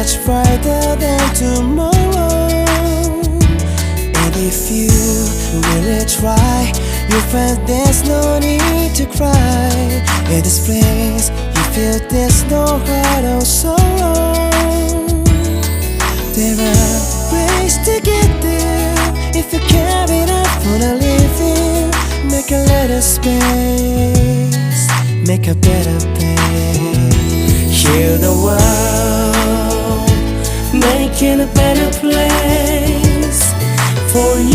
much brighter than tomorrow. And if you really try, you'll find there's no need to cry. In this place, you feel there's no heart or sorrow. There are ways to get there if you care enough for the living. Make a little space, make a better place. Heal the world, making a better place for you.